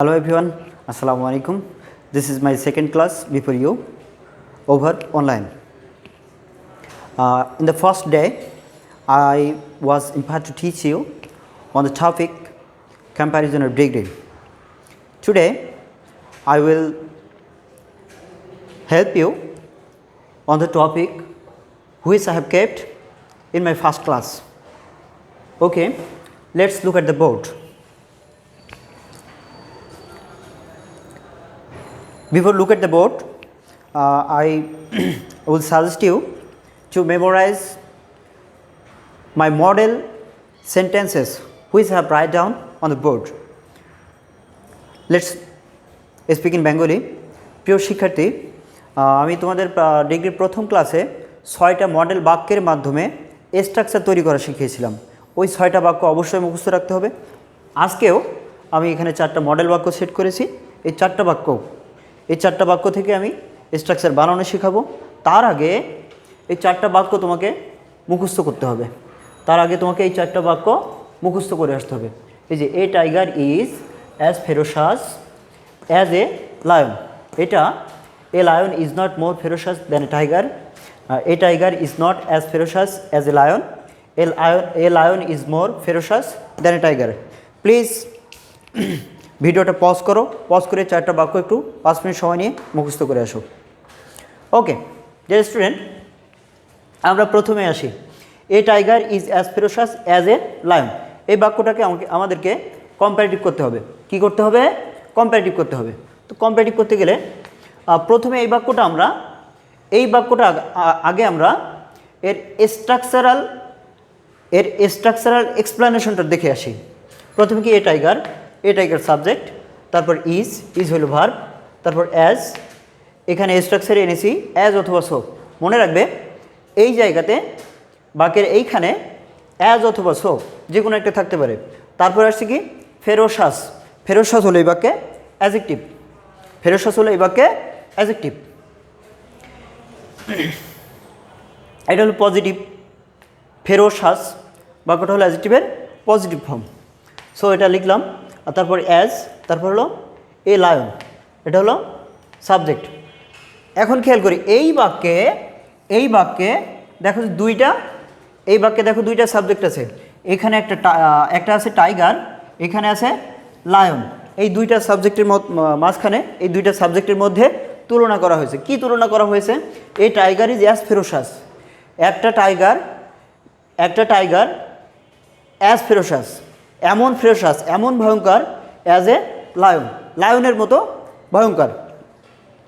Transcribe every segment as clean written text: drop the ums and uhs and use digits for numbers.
Hello everyone, Assalamu alaikum. This is my second class before you over online. In the first day, I was empowered to teach you on the topic comparison of degree. Today, I will help you on the topic which I have kept in my first class. Okay, let's look at the board. Before look at the board, I will suggest you to memorize my model sentences which I have write down on the board. Let's speak in Bengali. প্রিয় শিক্ষার্থী, আমি তোমাদের ডিগ্রির প্রথম ক্লাসে 6টা model বাক্যের মাধ্যমে স্ট্রাকচার তৈরি করা শিখিয়েছিলাম। ওই 6টা বাক্য অবশ্যই মুখস্থ রাখতে হবে। আজকেও আমি এখানে 4টা মডেল বাক্য সেট করেছি। এই 4টা বাক্য থেকে আমি স্ট্রাকচার বানানো শেখাবো। তার আগে এই 4টা বাক্য তোমাকে মুখস্থ করতে হবে। তার আগে তোমাকে এই 4টা বাক্য মুখস্থ করে আসতে হবে। এই যে a tiger is as ferocious as a lion, এটা a lion is not more ferocious than a tiger, a tiger is not as ferocious as a lion, a lion is more ferocious than a tiger. Please ভিডিওটা pause করে 4টা বাক্য একটু 5 minute সময় নিয়ে মুখস্থ করে আসো। ওকে ডিয়ার স্টুডেন্ট, আমরা প্রথমে আসি। এ tiger is as ferocious as a lion, এই বাক্যটাকে আমাদেরকে কম্পারেটিভ করতে হবে। কি করতে হবে? কম্পারেটিভ করতে হবে। তো কম্পারেটিভ করতে গেলে প্রথমে এই বাক্যটা আগে আমরা এর স্ট্রাকচারাল এক্সপ্লানেশনটা দেখে আসি। প্রথমে কি এ টাইগার সাবজেক্ট, তারপর ইজ হলো ভার্ব, তারপর অ্যাজ, এখানে স্ট্রাকচারে এনেছি অ্যাজ অথবা সো। মনে রাখবে এই জায়গাতে বাক্যের এইখানে অ্যাজ অথবা সো যে কোনো একটা থাকতে পারে। তারপর আসছে কি ফেরোসাস হলো এই বাক্যে অ্যাডজেক্টিভ, এটা হলো পজিটিভ। ফেরোসাস বাক্যটা হলো অ্যাডজেক্টিভের পজিটিভ ফর্ম। সো এটা লিখলাম। আর তারপর অ্যাজ, তারপর হলো এ লায়ন, এটা হলো সাবজেক্ট। এখন খেয়াল করি এই বাক্যে দেখো দুইটা সাবজেক্ট আছে। এখানে একটা আছে টাইগার, এখানে আছে লায়ন। এই দুইটা সাবজেক্টের মাঝখানে এই দুইটা সাবজেক্টের মধ্যে তুলনা করা হয়েছে। কি তুলনা করা হয়েছে? এই টাইগার ইজ অ্যাজ ফেরোসাস, একটা টাইগার অ্যাজ ফেরোসাস, এমন ভয়ঙ্কর অ্যাজ এ লায়নের মতো ভয়ঙ্কর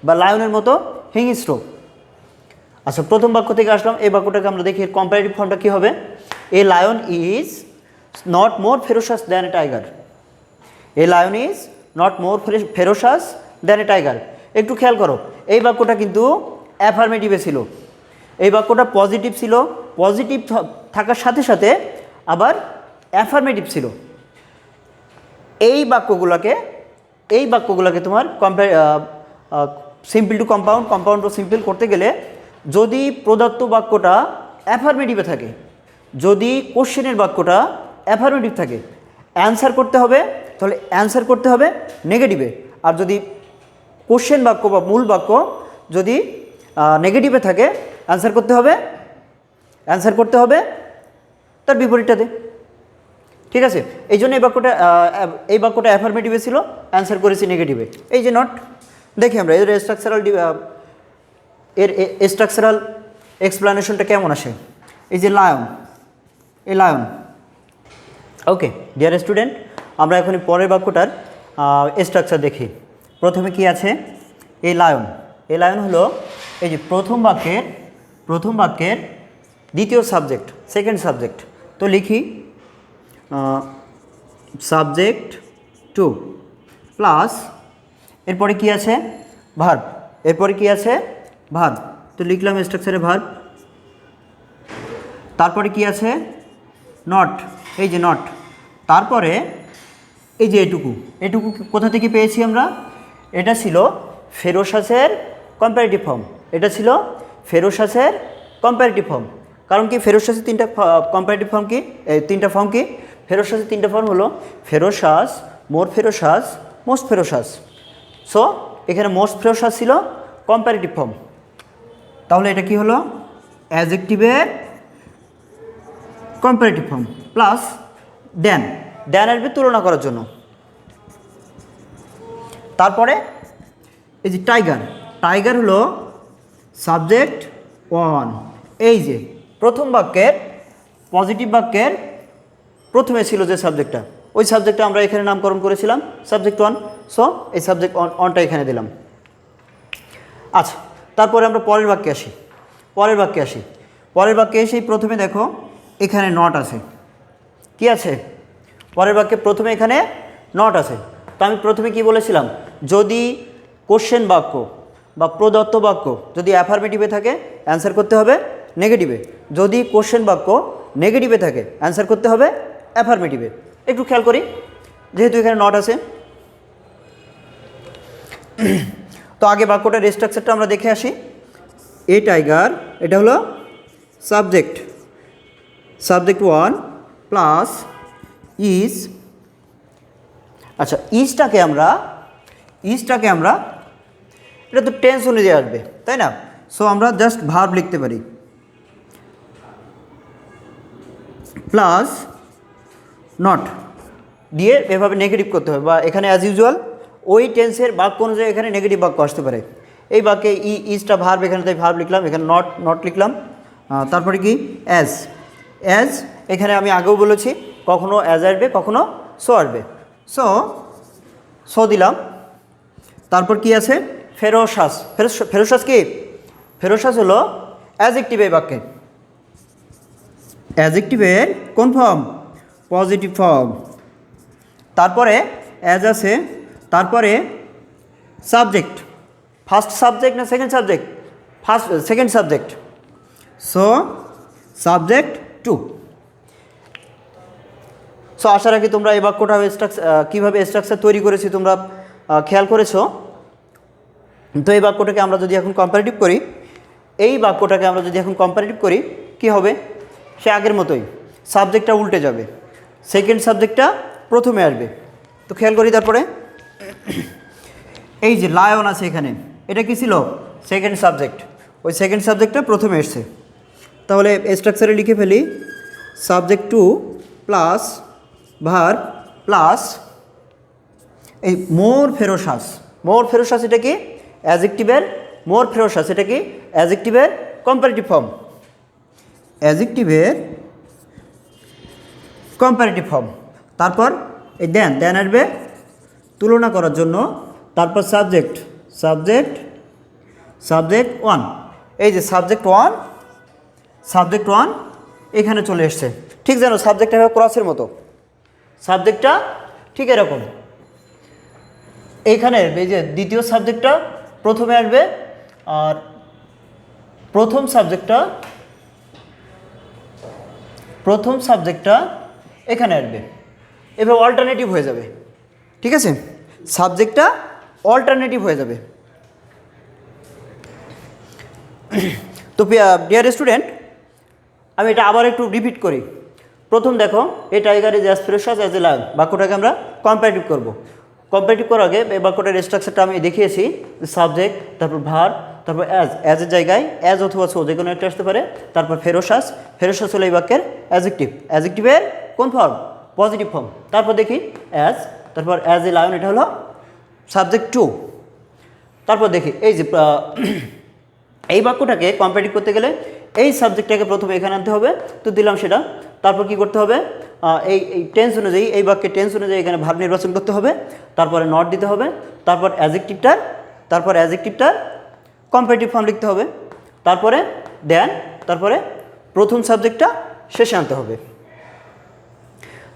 বা লায়নের মতো হিংস্র। আচ্ছা, প্রথম বাক্য থেকে আসলাম। এই বাক্যটাকে আমরা দেখি কম্পারেটিভ ফর্মটা কী হবে। এ lion is not more ferocious than a tiger, A lion is not more ferocious than a tiger. একটু খেয়াল করো, এই বাক্যটা কিন্তু অ্যাফার্মেটিভে ছিল, এই বাক্যটা পজিটিভ ছিল, পজিটিভ থাকার সাথে সাথে আবার অ্যাফার্মেটিভ ছিল। এই বাক্যগুলোকে তোমার simple to compound to simple করতে গেলে যদি প্রদত্ত বাক্যটা অ্যাফার্মেটিভে থাকে, যদি কোশ্চেনের বাক্যটা অ্যাফার্মেটিভ থাকে, অ্যান্সার করতে হবে নেগেটিভে। আর যদি কোশ্চেন বাক্য বা মূল বাক্য যদি নেগেটিভে থাকে, অ্যান্সার করতে হবে তার বিপরীতটাতে। ঠিক আছে, এই জন্য এই বাক্যটা অ্যাফার্মেটিভে ছিল, অ্যান্সার করেছি নেগেটিভে। এই যে নট, দেখি আমরা এর স্ট্রাকচারাল এক্সপ্লানেশনটা কেমন আসে। এই যে লায়ন। ওকে ডিয়ার স্টুডেন্ট, আমরা এখন পরের বাক্যটার স্ট্রাকচার দেখি। প্রথমে কি আছে? এই লায়ন হলো এই যে প্রথম বাক্যের দ্বিতীয় সাবজেক্ট, সেকেন্ড সাবজেক্ট। তো লিখি সাবজেক্ট টু প্লাস এরপরে কি আছে? ভার্ব। তো লিখলাম স্ট্রাকচারে ভার্ব। তারপরে কি আছে? নট, এই যে নট। তারপরে এই যে এটুকু কোথা থেকে পেয়েছি আমরা? এটা ছিল ফেরোসাসের কম্পারেটিভ ফর্ম। কারণ কি ফেরোসাসের তিনটা কম্পারেটিভ ফর্ম কি? তিনটা ফর্ম কি? ফেরোসাসের তিনটা ফর্ম হলো ফেরোসাস, মোর ফেরোসাস, মোস্ট ফেরোসাস। সো এখানে মোস্ট ফেরোসাস ছিল কম্পারেটিভ ফর্ম। তাহলে এটা কি হলো? অ্যাডজেক্টিভের কম্পারেটিভ ফর্ম প্লাস দেন, দেন আসবে তুলনা করার জন্য। তারপরে এই যে টাইগার, টাইগার হলো সাবজেক্ট ওয়ান। এই যে প্রথম বাক্যের, পজিটিভ বাক্যের প্রথমে ছিল যে সাবজেক্টটা, ওই সাবজেক্টটা আমরা এখানে নামকরণ করেছিলাম সাবজেক্ট ওয়ান। সো এই সাবজেক্ট ওয়ানটা এখানে দিলাম। আচ্ছা, তারপরে আমরা পরের বাক্যে আসি। পরের বাক্যে আসি, পরের বাক্যে এসেই প্রথমে দেখো এখানে নট আছে। কি আছে? পরের বাক্যে প্রথমে এখানে নট আছে। তো আমি প্রথমে কি বলেছিলাম? যদি কোশ্চেন বাক্য বা প্রদত্ত বাক্য যদি অ্যাফার্মেটিভে থাকে অ্যান্সার করতে হবে নেগেটিভে, যদি কোশ্চেন বাক্য নেগেটিভে থাকে অ্যান্সার করতে হবে অ্যাফার্মেটিভে। একটু খেয়াল করি, যেহেতু এখানে নট আছে, তো আগে বাক্যটার স্ট্রাকচারটা আমরা দেখে আসি। এ টাইগার, এটা হলো subject, subject one plus is. আচ্ছা, ইজটাকে আমরা এটা তো টেন্স অনুযায়ী আসবে, তাই না? সো আমরা জাস্ট ভার্ব লিখতে পারি প্লাস নট দিয়ে এভাবে নেগেটিভ করতে হবে, বা এখানে অ্যাজ ইউজুয়াল ওই টেন্সের বাক্য অনুযায়ী এখানে নেগেটিভ বাক্য আসতে পারে। এই বাক্যে ইজটা ভার্ব, এখানে তাই ভার্ব লিখলাম, এখানে নট লিখলাম। তারপরে কি? অ্যাজ, অ্যাজ এখানে আমি আগেও বলেছি কখনো অ্যাজ আসবে কখনো সো আসবে। সো দিলাম। তারপর কি আছে? ফেরোসাস। ফেরোসাস কি? ফেরোসাস হলো অ্যাডজেক্টিভ এই বাক্যে। অ্যাডজেক্টিভের কোন ফর্ম? Positive form. তারপরে অ্যাজ আছে, তারপরে সাবজেক্ট। ফার্স্ট সাবজেক্ট না second subject? Second subject. So subject two. So আশা রাখি তোমরা এই বাক্যটা কীভাবে স্ট্রাকচার তৈরি করেছি তোমরা খেয়াল করেছো। তো এই বাক্যটাকে আমরা যদি এখন কম্পারেটিভ করি, এই বাক্যটাকে আমরা যদি এখন কম্পারেটিভ করি কি হবে? সে আগের মতোই, সাবজেক্টটা উল্টে যাবে, সেকেন্ড সাবজেক্টটা প্রথমে আসবে। তো খেয়াল করি, তারপরে এই যে লায়ন আছে এখানে, এটা কি ছিল? সেকেন্ড সাবজেক্ট, ওই সেকেন্ড সাবজেক্টটা প্রথমে এসছে। তাহলে স্ট্রাকচারে লিখে ফেলি subject to plus verb plus এই মোর ফেরোসাস। মোর ফেরোসাস এটা কি? অ্যাডজেক্টিভের মোর ফেরোসাস, এটা কি? অ্যাডজেক্টিভের কম্পারেটিভ ফর্ম। অ্যাডজেক্টিভের কম্পারেটিভ ফর্ম। তারপর এই দেন আসবে তুলনা করার জন্য। তারপর সাবজেক্ট ওয়ান। এই যে সাবজেক্ট ওয়ান এখানে চলে এসছে। ঠিক যেন সাবজেক্টটা হবে ক্রসের মতো, সাবজেক্টটা ঠিক এরকম। এইখানে এই যে দ্বিতীয় সাবজেক্টটা প্রথমে আসবে, আর প্রথম সাবজেক্টটা এখানে আসবে, এভাবে অল্টারনেটিভ হয়ে যাবে। ঠিক আছে, সাবজেক্টটা অল্টারনেটিভ হয়ে যাবে। তো ডিয়ার স্টুডেন্ট, আমি এটা আবার একটু রিপিট করি। প্রথম দেখো, a tiger is as ferocious as a lion, বাক্যটাকে আমরা কম্পারেটিভ করব। কম্পারেটিভ করার আগে এই বাক্যটার স্ট্রাকচারটা আমি দেখিয়েছি। সাবজেক্ট, তারপর ভার্ব, তারপর অ্যাজের জায়গায় অ্যাজ অথবা সো যে কোনো একটা আসতে পারে। তারপর ফেরোসাস হলো এই বাক্যের অ্যাডজেক্টিভের কোন ফর্ম? Positive form. তারপর দেখি অ্যাজ, তারপর অ্যাজ এ লায়ন, এটা হলো সাবজেক্ট টু। তারপর দেখি এই যে এই বাক্যটাকে কম্পারেটিভ করতে গেলে এই সাবজেক্টটাকে প্রথমে এখানে আনতে হবে, তো দিলাম সেটা। তারপর কি করতে হবে? এই টেন্স অনুযায়ী, এই বাক্যের টেন্স অনুযায়ী এখানে ভার্ব নির্বাচন করতে হবে, তারপরে নট দিতে হবে, তারপর অ্যাডজেক্টিভটার কম্পারেটিভ ফর্ম লিখতে হবে, তারপরে দেন, তারপরে প্রথম সাবজেক্টটা শেষে আনতে হবে।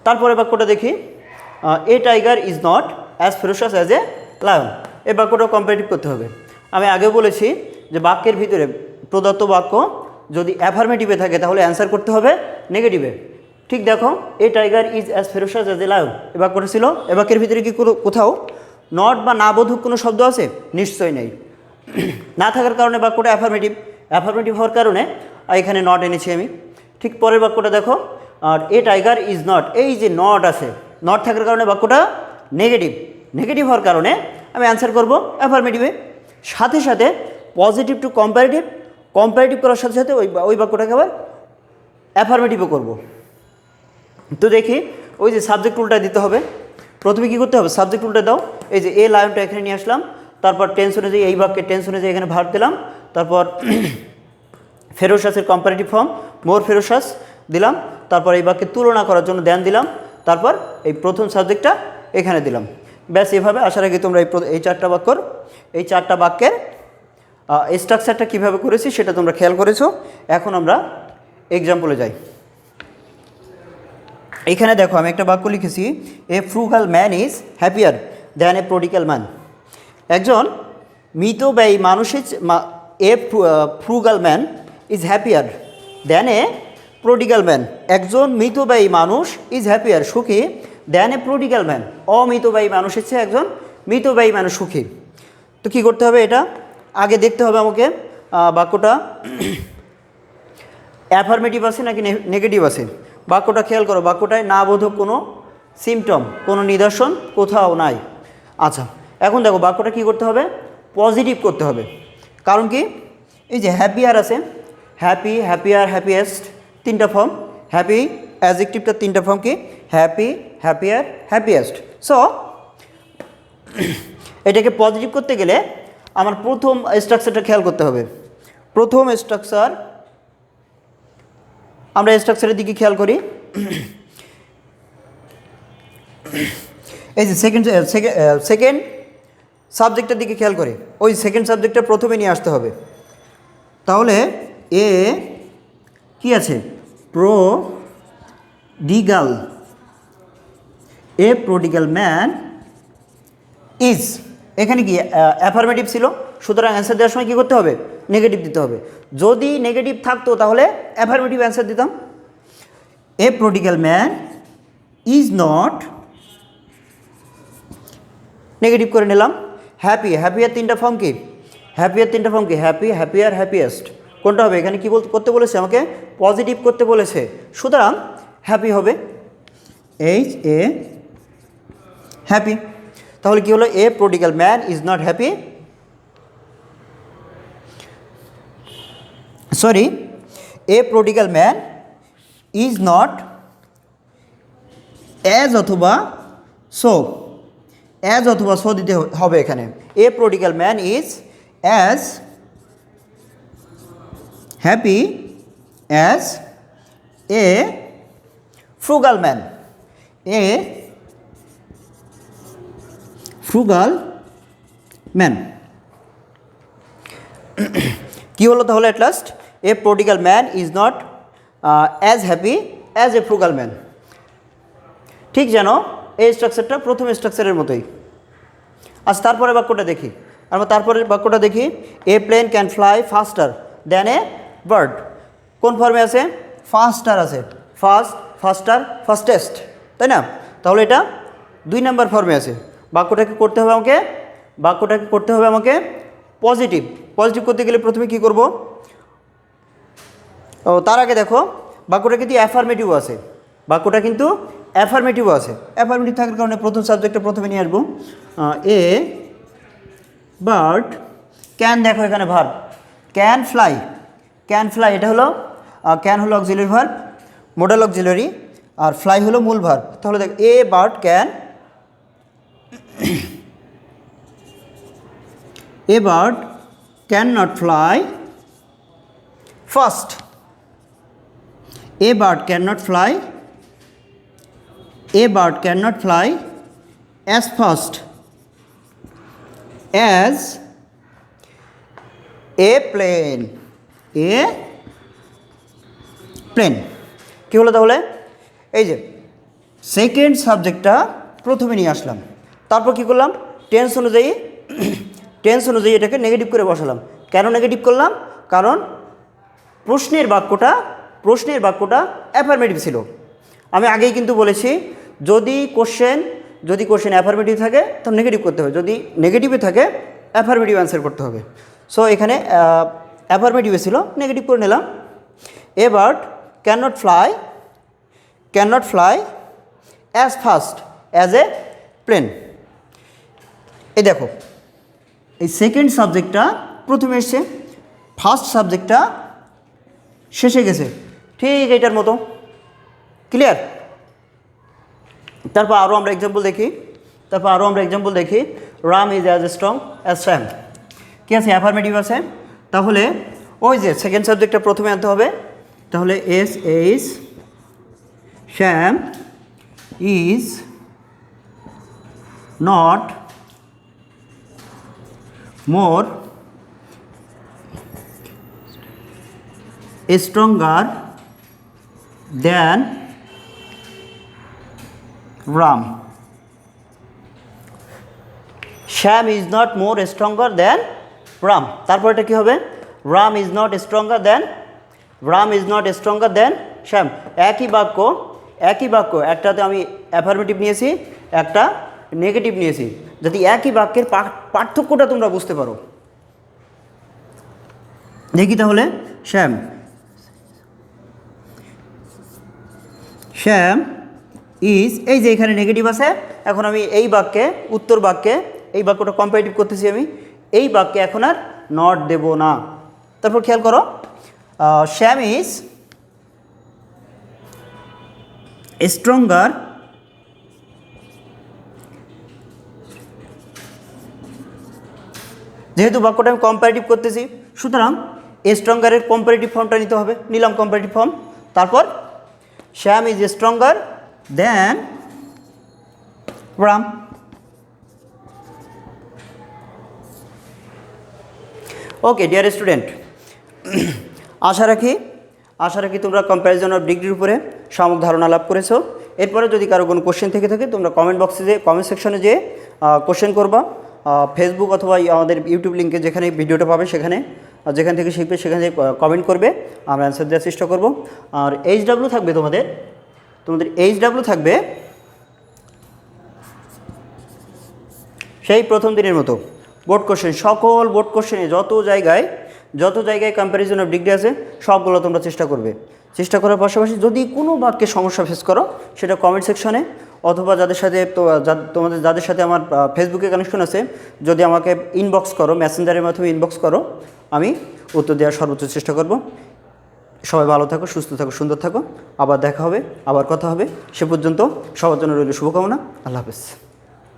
তারপরে বাক্যটা দেখি, এ tiger is not as ferocious as a lion. এই বাক্যটা কম্পারেটিভ করতে হবে। আমি আগেও বলেছি যে বাক্যের ভিতরে প্রদত্ত বাক্য যদি অ্যাফার্মেটিভে থাকে তাহলে অ্যান্সার করতে হবে নেগেটিভে। ঠিক দেখো, a tiger is as ferocious as a lion, এ বাক্যটা ছিল। এ বাক্যের ভিতরে কি কোথাও নট বা না বোধক কোনো শব্দ আছে? নিশ্চয়ই নেই। না থাকার কারণে বাক্যটা অ্যাফার্মেটিভ হওয়ার কারণে এখানে নট এনেছি আমি। ঠিক পরের বাক্যটা দেখো, আর এ টাইগার ইজ নট, এই যে নট আছে, নট থাকার কারণে বাক্যটা নেগেটিভ হওয়ার কারণে আমি অ্যান্সার করব অ্যাফার্মেটিভে। সাথে সাথে পজিটিভ টু কম্পারেটিভ, কম্পারেটিভ করার সাথে সাথে ওই বাক্যটাকে আবার অ্যাফার্মেটিভও করব। তো দেখি ওই যে সাবজেক্ট রুলটা দিতে হবে। প্রথমে কী করতে হবে, সাবজেক্ট রুলটা দাও। এই যে এ লায়নটা এখানে নিয়ে আসলাম, তারপর টেন্স অনুযায়ী এই বাক্যের টেন্স অনুযায়ী এখানে ভার্ব দিলাম, তারপর ফেরোসাসের কম্পারেটিভ ফর্ম মোর ফেরোসাস দিলাম, তারপর এই বাক্যের তুলনা করার জন্য দেন দিলাম, তারপর এই প্রথম সাবজেক্টটা এখানে দিলাম। ব্যাস এভাবে আসার আগে তোমরা এই চারটা বাক্যের স্ট্রাকচারটা কীভাবে করেছি সেটা তোমরা খেয়াল করেছো। এখন আমরা এক্সাম্পলে যাই। এখানে দেখো আমি একটা বাক্য লিখেছি, a frugal man is happier than a prodigal man. একজন মিতব্যয়ী মানুষের a frugal man is happier than a prodigal man. একজন মিতব্যয়ী মানুষ ইজ হ্যাপিয়ার সুখী দ্যান এ প্রডিক্যাল ম্যান। অমিতব্যয়ী মানুষের চেয়ে একজন মিতব্যয়ী মানুষ সুখী। তো কী করতে হবে, এটা আগে দেখতে হবে আমাকে বাক্যটা অ্যাফার্মেটিভ আছে নাকি নেগেটিভ আছে। বাক্যটা খেয়াল করো, বাক্যটায় না বোধক কোনো সিমটম, কোনো নিদর্শন কোথাও নাই। আচ্ছা, এখন দেখো বাক্যটা কী করতে হবে, পজিটিভ করতে হবে। কারণ কি, এই যে হ্যাপিয়ার আছে, হ্যাপি, হ্যাপিয়ার, হ্যাপিয়েস্ট, তিনটা ফর্ম। হ্যাপি অ্যাডজেক্টিভটা তিনটা ফর্ম কি, হ্যাপি, হ্যাপিয়ার, হ্যাপিয়েস্ট। সো এটাকে পজিটিভ করতে গেলে আমার প্রথম স্ট্রাকচারটা খেয়াল করতে হবে। প্রথম স্ট্রাকচার, আমরা স্ট্রাকচারের দিকে খেয়াল করি। এই যে সেকেন্ড সাবজেক্টের দিকে খেয়াল করি, ওই সেকেন্ড সাবজেক্টটা প্রথমে নিয়ে আসতে হবে। তাহলে এ কি আছে, প্রডিগাল, এ প্রডিগাল ম্যান ইজ, এখানে কি অ্যাফার্মেটিভ ছিল, সুতরাং অ্যান্সার দেওয়ার সময় কী করতে হবে, নেগেটিভ দিতে হবে। যদি নেগেটিভ থাকতো তাহলে অ্যাফার্মেটিভ অ্যান্সার দিতাম। A prodigal man is not, negative করে নিলাম। হ্যাপি, হ্যাপিয়ার তিনটা ফর্ম কি, হ্যাপিয়ার তিনটা ফর্ম কি, হ্যাপি, হ্যাপিয়ার, হ্যাপিয়েস্ট। কোনটা হবে, এখানে কী করতে বলেছে আমাকে, পজিটিভ করতে বলেছে, সুতরাং হ্যাপি হবে, এইচ এ হ্যাপি। তাহলে কি হলো, a prodigal man is not happy, sorry, a prodigal man is not as অথবা সো, অ্যাজ অথবা সো দিতে হবে এখানে। A prodigal man is as happy as a frugal man, a frugal man. কী হলো তাহলে at last, a prodigal man is not as happy as a frugal man. ঠিক যেন এই স্ট্রাকচারটা প্রথম স্ট্রাকচারের মতোই। আচ্ছা, তারপরে বাক্যটা দেখি, আমরা তারপরের বাক্যটা দেখি, a plane can fly faster than a bird. কোন ফর্মে আছে, ফাস্টার আছে, ফাস্ট, ফাস্টার, ফাস্টেস্ট, তাই না? তাহলে এটা 2 নম্বর ফর্মে আছে। বাক্যটাকে করতে হবে আমাকে পজিটিভ। পজিটিভ করতে গেলে প্রথমে কি করব, ও তার আগে দেখো বাক্যটা কিন্তু অ্যাফার্মেটিভ আছে, বাক্যটা কিন্তু অ্যাফার্মেটিভ আছে। অ্যাফার্মেটিভ থাকার কারণে প্রথম সাবজেক্টটা প্রথমে নিয়ে আসবো। এ বার্ড ক্যান, দেখো এখানে verb can fly, can fly, এটা হলো ক্যান হলো অক্সিলারি ভার্ব, মডেল অক্সিলারি, আর ফ্লাই হলো মূল ভার্ব। তাহলে দেখ, a bird can, a bird cannot fly fast, a bird cannot fly, a bird cannot fly as fast as a plane, a plane। কী হলো তাহলে, এই যে সেকেন্ড সাবজেক্টটা প্রথমে নিয়ে আসলাম, তারপর কী করলাম, টেন্স অনুযায়ী এটাকে নেগেটিভ করে বসালাম। কেন নেগেটিভ করলাম, কারণ প্রশ্নের বাক্যটা অ্যাফার্মেটিভ ছিল। আমি আগেই কিন্তু বলেছি, যদি কোশ্চেন অ্যাফার্মেটিভ থাকে তো নেগেটিভ করতে হবে, যদি নেগেটিভে থাকে অ্যাফার্মেটিভ অ্যান্সার করতে হবে। সো এখানে অ্যাফার্মেটিভে ছিল, নেগেটিভ করে নিলাম। A bird cannot fly as fast as a plane. এই দেখো এই সেকেন্ড সাবজেক্টটা প্রথমে এসছে, ফার্স্ট সাবজেক্টটা শেষে গেছে, ঠিক এইটার মতো। ক্লিয়ার? তারপর আরও আমরা এক্সাম্পল দেখি, Ram is as strong as Shyam. কি আছে? অ্যাফার্মেটিভ আছে। তাহলে ওই যে সেকেন্ড সাবজেক্টটা প্রথমে আনতে হবে। তাহলে S H Shyam is not more stronger than Ram. Shyam is not more stronger than Ram. তারপর এটা কী হবে? Ram is not stronger than Shyam. একই বাক্য, একটাতে আমি অ্যাফার্মেটিভ নিয়েছি, একটা নেগেটিভ নিয়েছি, যদি একই বাক্যের পার্থক্যটা তোমরা বুঝতে পারো। দেখি তাহলে, শ্যাম ইজ, এই যে এখানে নেগেটিভ আছে, এখন আমি এই বাক্যে, উত্তর বাক্যে এই বাক্যটা কম্পারেটিভ করতেছি, আমি এই বাক্যে এখন আর নট দেব না। তারপর খেয়াল করো, শ্যাম ইজ স্ট্রঙ্গার যেহেতু বাক্যটা আমি কম্পারেটিভ করতেছি, সুতরাং স্ট্রঙ্গারের কম্পারেটিভ ফর্মটা নিতে হবে। নিলাম কম্পারেটিভ ফর্ম। তারপর Shyam is stronger than Ram. Okay dear student, আশা রাখি তোমরা কম্প্যারিজন অফ ডিগ্রির উপরে সামগ্রিক ধারণা লাভ করেছো। এরপরে যদি কারো কোনো কোশ্চেন থেকে থাকে তোমরা কমেন্ট সেকশনে যেয়ে কোশ্চেন করবা। ফেসবুক অথবা আমাদের ইউটিউব লিঙ্কে যেখানে ভিডিওটা পাবে সেখানে, যেখান থেকে শিখবে সেখানে কমেন্ট করবে, আমরা অ্যান্সার দেওয়ার চেষ্টা করব। আর HW থাকবে তোমাদের HW থাকবে সেই প্রথম দিনের মতো বোর্ড কোশ্চেন, সকল বোর্ড কোশ্চেনে যত জায়গায় কম্প্যারিজন অফ ডিগ্রি আছে সবগুলো তোমরা চেষ্টা করার পাশাপাশি যদি কোনো বাক্যে সমস্যা ফেস করো সেটা কমেন্ট সেকশনে অথবা যাদের সাথে আমার ফেসবুকে কানেকশন আছে, যদি আমাকে ইনবক্স করো, মেসেঞ্জারের মাধ্যমে ইনবক্স করো, আমি উত্তর দেওয়ার সর্বোচ্চ চেষ্টা করব। সবাই ভালো থাকো, সুস্থ থাকো, সুন্দর থাকো। আবার দেখা হবে, আবার কথা হবে। সে পর্যন্ত সবার জন্য রইল শুভকামনা। আল্লাহ হাফেজ।